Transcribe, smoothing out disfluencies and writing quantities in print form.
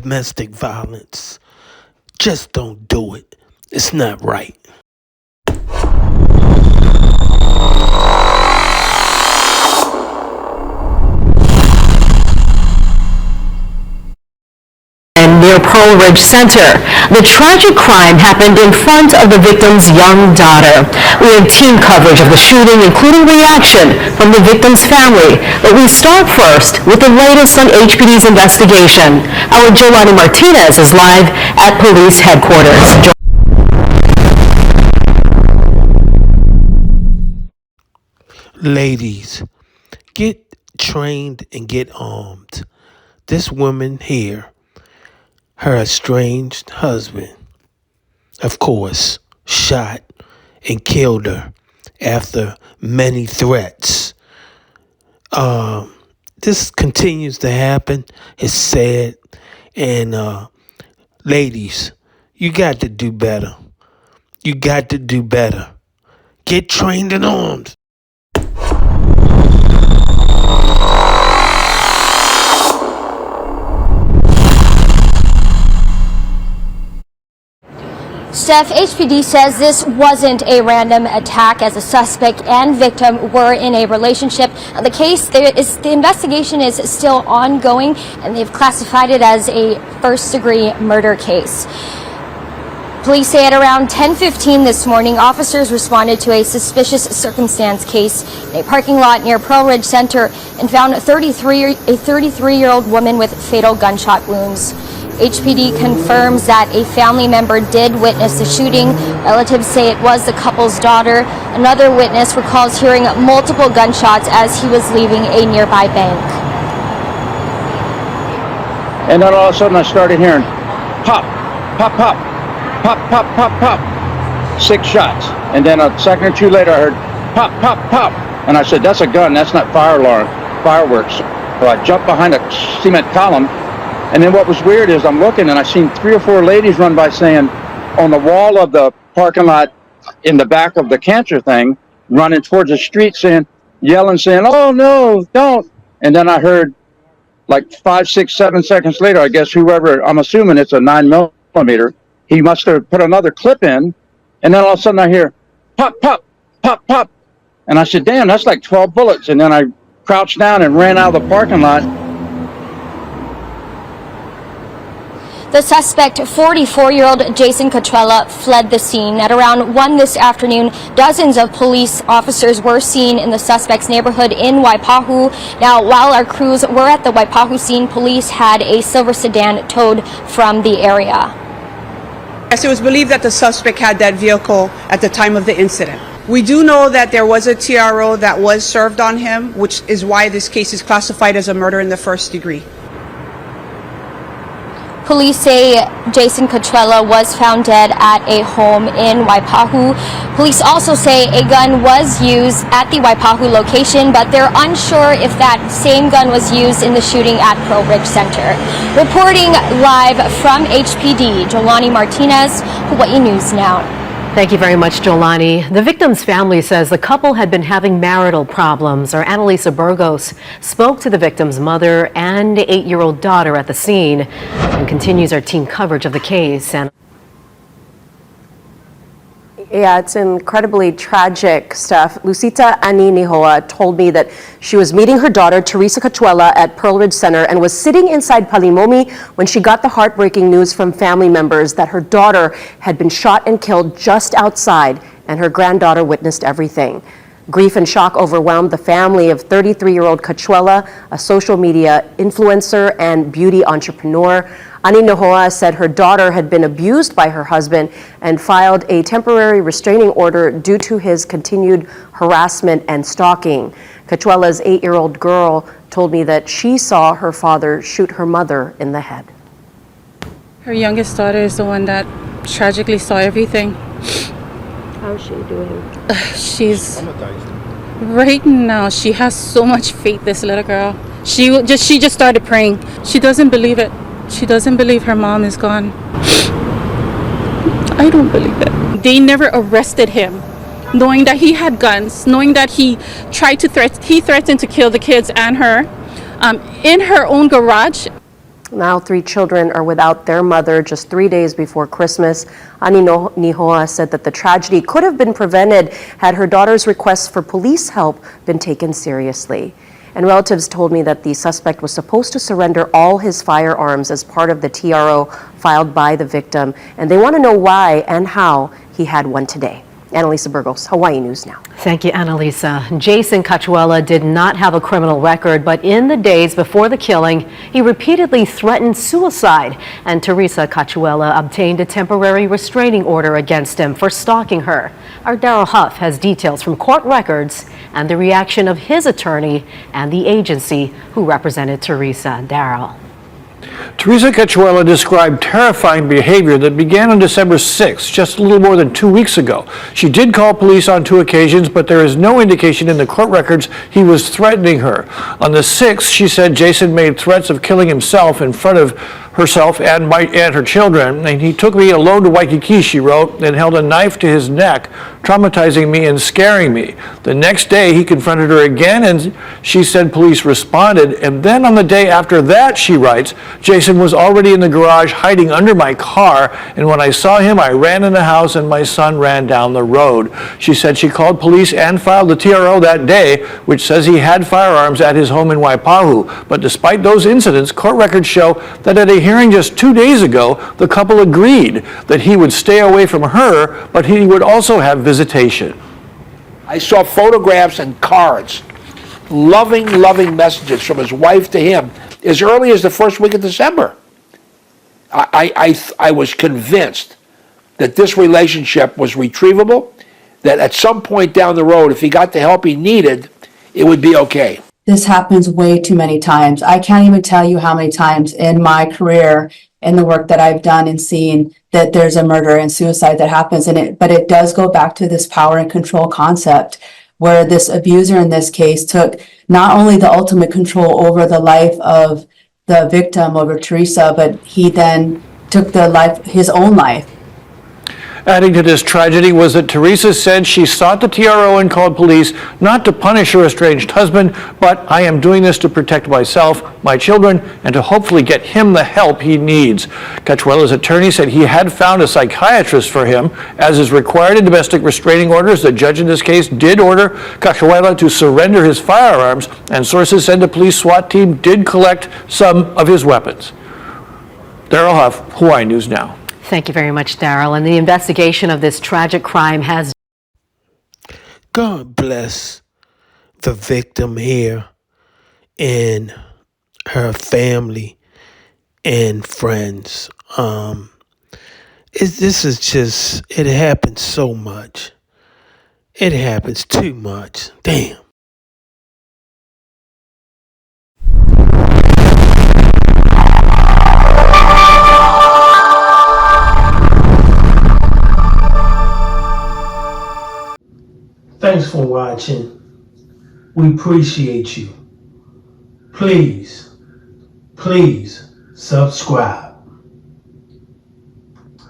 domestic violence. Just don't do it. It's not right. Near Pearl Ridge Center. The tragic crime happened in front of the victim's young daughter. We have team coverage of the shooting, including reaction from the victim's family. But we start first with the latest on HPD's investigation. Our Jolani Martinez is live at police headquarters. Ladies, get trained and get armed. This woman here, her estranged husband, of course, shot and killed her after many threats. This continues to happen. It's sad. And ladies, you got to do better. You got to do better. Get trained and armed. Steph, HPD says this wasn't a random attack, as the suspect and victim were in a relationship. The investigation is still ongoing, and they've classified it as a first-degree murder case. Police say at around 10:15 this morning, officers responded to a suspicious circumstance case in a parking lot near Pearl Ridge Center and found a 33-year-old woman with fatal gunshot wounds. HPD confirms that a family member did witness the shooting. Relatives say it was the couple's daughter. Another witness recalls hearing multiple gunshots as he was leaving a nearby bank. And then all of a sudden I started hearing pop, pop, pop, pop, pop, pop, pop. 6 shots. And then a second or two later I heard pop, pop, pop. And I said, that's a gun, that's not fire alarm, fireworks. So I jumped behind a cement column. And then what was weird is I'm looking and I seen 3 or 4 ladies run by saying on the wall of the parking lot in the back of the cancer thing, running towards the street yelling, saying, oh no, don't. And then I heard like 5, 6, 7 seconds later, I guess whoever, I'm assuming it's a 9mm, he must have put another clip in. And then all of a sudden I hear pop, pop, pop, pop. And I said, damn, that's like 12 bullets. And then I crouched down and ran out of the parking lot. The suspect, 44-year-old Jason Cachuela, fled the scene. At around 1 this afternoon, dozens of police officers were seen in the suspect's neighborhood in Waipahu. Now, while our crews were at the Waipahu scene, police had a silver sedan towed from the area. Yes, it was believed that the suspect had that vehicle at the time of the incident. We do know that there was a TRO that was served on him, which is why this case is classified as a murder in the first degree. Police say Jason Cachuela was found dead at a home in Waipahu. Police also say a gun was used at the Waipahu location, but they're unsure if that same gun was used in the shooting at Pearl Ridge Center. Reporting live from HPD, Jolani Martinez, Hawaii News Now. Thank you very much, Jolani. The victim's family says the couple had been having marital problems. Our Annalisa Burgos spoke to the victim's mother and 8-year-old daughter at the scene and continues our team coverage of the case. And Yeah, it's incredibly tragic stuff. Lucita Aninihoa told me that she was meeting her daughter, Theresa Cachuela, at Pearl Ridge Center and was sitting inside Palimomi when she got the heartbreaking news from family members that her daughter had been shot and killed just outside, and her granddaughter witnessed everything. Grief and shock overwhelmed the family of 33-year-old Cachuela, a social media influencer and beauty entrepreneur. Aninihoa said her daughter had been abused by her husband and filed a temporary restraining order due to his continued harassment and stalking. Cachuela's 8-year-old girl told me that she saw her father shoot her mother in the head. Her youngest daughter is the one that tragically saw everything. How's she doing? She's right now, she has so much faith, this little girl. She just started praying. She doesn't believe it. She doesn't believe her mom is gone. I don't believe it. They never arrested him, knowing that he had guns, knowing that he threatened to kill the kids and her in her own garage. Now 3 children are without their mother just 3 days before Christmas. Ani Nihoa said that the tragedy could have been prevented had her daughter's requests for police help been taken seriously. And relatives told me that the suspect was supposed to surrender all his firearms as part of the TRO filed by the victim, and they want to know why and how he had one today. Annalisa Burgos, Hawaii News Now. Thank you, Annalisa. Jason Cachuela did not have a criminal record, but in the days before the killing, he repeatedly threatened suicide. And Theresa Cachuela obtained a temporary restraining order against him for stalking her. Our Daryl Huff has details from court records and the reaction of his attorney and the agency who represented Theresa. Daryl. Theresa Cachuela described terrifying behavior that began on December 6th, just a little more than 2 weeks ago. She did call police on 2 occasions, but there is no indication in the court records he was threatening her. On the 6th, she said Jason made threats of killing himself in front of herself and her children, and he took me alone to Waikiki, she wrote, and held a knife to his neck, traumatizing me and scaring me. The next day, he confronted her again, and she said police responded, and then on the day after that, she writes, Jason was already in the garage hiding under my car, and when I saw him, I ran in the house and my son ran down the road. She said she called police and filed the TRO that day, which says he had firearms at his home in Waipahu. But despite those incidents, court records show that at a hearing just 2 days ago, the couple agreed that he would stay away from her, but he would also have visitation. I saw photographs and cards, loving messages from his wife to him as early as the first week of December. I was convinced that this relationship was retrievable, that at some point down the road, if he got the help he needed, it would be okay. This happens way too many times. I can't even tell you how many times in my career, in the work that I've done and seen, that there's a murder and suicide that happens but it does go back to this power and control concept, where this abuser in this case took not only the ultimate control over the life of the victim, over Theresa, but he then took his own life. Adding to this tragedy was that Theresa said she sought the TRO and called police not to punish her estranged husband, but I am doing this to protect myself, my children, and to hopefully get him the help he needs. Cachuela's attorney said he had found a psychiatrist for him. As is required in domestic restraining orders, the judge in this case did order Cachuela to surrender his firearms, and sources said the police SWAT team did collect some of his weapons. Daryl Huff, Hawaii News Now. Thank you very much, Daryl. And the investigation of this tragic crime has... God bless the victim here and her family and friends. This is just, it happens so much. It happens too much. Damn. Thanks for watching. We appreciate you. Please subscribe.